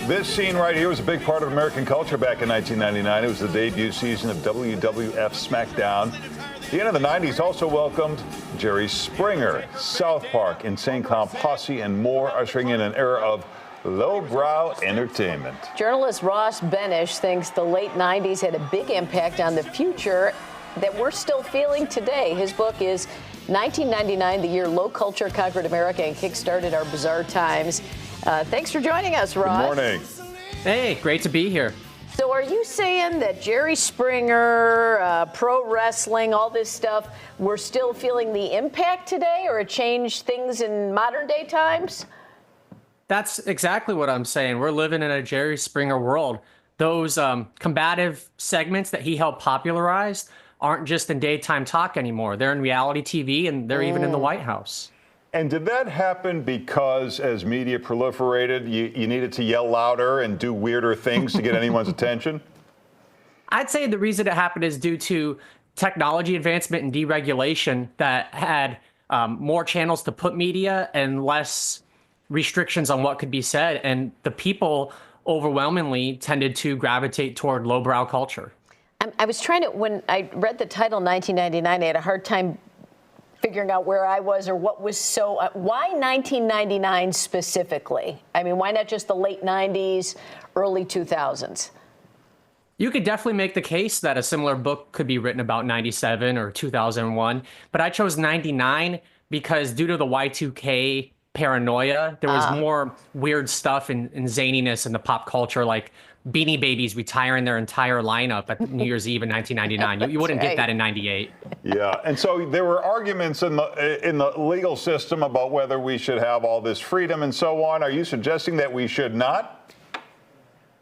This scene right here was a big part of American culture back in 1999. It was the debut season of WWF SmackDown. The end of the 90s also welcomed Jerry Springer, South Park, Insane Clown Posse, and more, ushering in an era of lowbrow entertainment. Journalist Ross Benish thinks the late 90s had a big impact on the future that we're still feeling today. His book is 1999, the year low culture conquered America and kickstarted our bizarre times. Thanks for joining us, Ross. Good morning. Hey, great to be here. So are you saying that Jerry Springer, pro wrestling, all this stuff, we're still feeling the impact today, or it changed things in modern day times? That's exactly what I'm saying. We're living in a Jerry Springer world. Those combative segments that he helped popularize aren't just in daytime talk anymore. They're in reality TV, and they're even in the White House. And did that happen because as media proliferated, you needed to yell louder and do weirder things to get anyone's attention? I'd say the reason it happened is due to technology advancement and deregulation that had more channels to put media and less restrictions on what could be said. And the people overwhelmingly tended to gravitate toward lowbrow culture. I was trying to, when I read the title 1999, I had a hard time figuring out where I was or what was so, why 1999 specifically? I mean, why not just the late 90s, early 2000s? You could definitely make the case that a similar book could be written about 97 or 2001, but I chose 99 because due to the Y2K paranoia, there was more weird stuff and zaniness in the pop culture, like Beanie Babies retiring their entire lineup at New Year's Eve in 1999. You wouldn't get that in 98. Yeah, and so there were arguments in the legal system about whether we should have all this freedom and so on. Are you suggesting that we should not?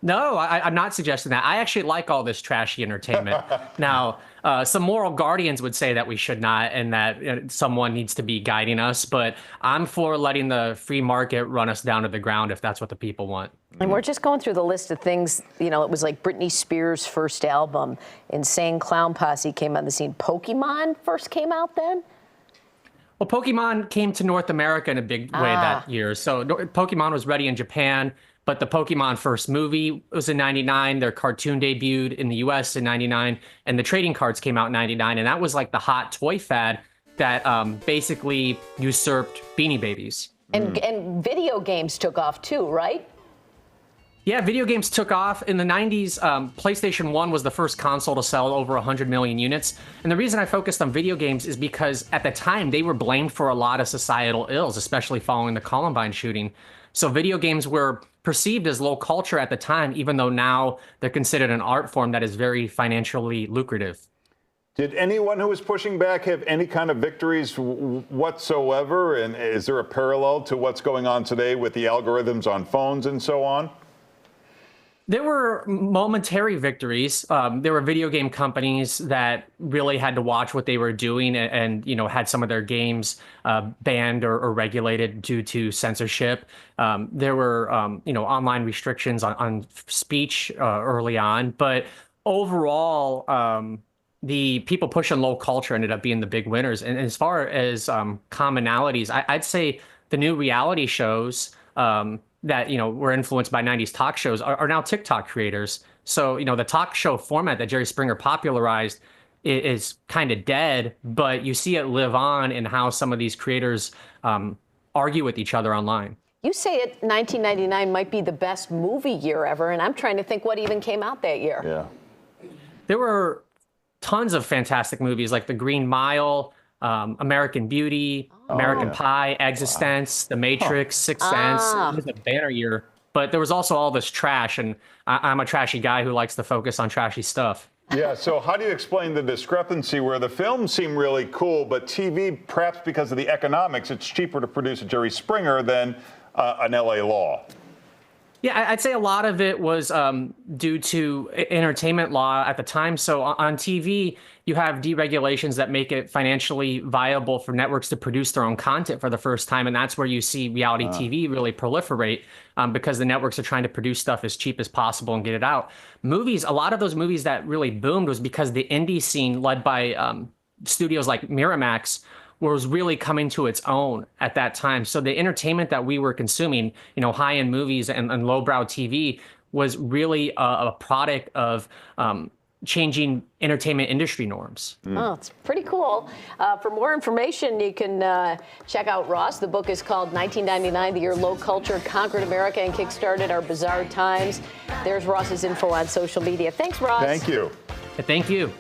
No, I'm not suggesting that. I actually like all this trashy entertainment. Now, some moral guardians would say that we should not and that someone needs to be guiding us, but I'm for letting the free market run us down to the ground if that's what the people want. And we're just going through the list of things, you know, it was like Britney Spears' first album, Insane Clown Posse came on the scene. Pokemon first came out then? Well, Pokemon came to North America in a big way that year. So Pokemon was ready in Japan, but the Pokemon first movie was in 99. Their cartoon debuted in the US in 99, and the trading cards came out in 99. And that was like the hot toy fad that basically usurped Beanie Babies. And video games took off too, right? Yeah, video games took off. In the 90s, PlayStation 1 was the first console to sell over 100 million units. And the reason I focused on video games is because at the time, they were blamed for a lot of societal ills, especially following the Columbine shooting. So video games were perceived as low culture at the time, even though now they're considered an art form that is very financially lucrative. Did anyone who was pushing back have any kind of victories whatsoever? And is there a parallel to what's going on today with the algorithms on phones and so on? There were momentary victories. There were video game companies that really had to watch what they were doing and you know, had some of their games banned or regulated due to censorship. There were, you know, online restrictions on speech early on. But overall, the people pushing low culture ended up being the big winners. And as far as commonalities, I'd say the new reality shows that, you know, were influenced by 90s talk shows are now TikTok creators. So, you know, the talk show format that Jerry Springer popularized is kind of dead, but you see it live on in how some of these creators argue with each other online. You say 1999 might be the best movie year ever, and I'm trying to think what even came out that year. Yeah. There were tons of fantastic movies like The Green Mile, American Beauty, American Pie, Existence, The Matrix, Sixth Sense. It was a banner year, but there was also all this trash, and I'm a trashy guy who likes to focus on trashy stuff. Yeah, so how do you explain the discrepancy where the films seem really cool, but TV, perhaps because of the economics, it's cheaper to produce a Jerry Springer than an LA Law? Yeah, I'd say a lot of it was due to entertainment law at the time. So on TV, you have deregulations that make it financially viable for networks to produce their own content for the first time. And that's where you see reality TV really proliferate because the networks are trying to produce stuff as cheap as possible and get it out. Movies, a lot of those movies that really boomed was because the indie scene led by studios like Miramax was really coming to its own at that time. So the entertainment that we were consuming, high-end movies and lowbrow TV, was really a product of changing entertainment industry norms. Oh, it's pretty cool. For more information, you can check out Ross. The book is called 1999, The Year Low Culture Conquered America and Kickstarted Our Bizarre Times. There's Ross's info on social media. Thanks, Ross. Thank you. Thank you.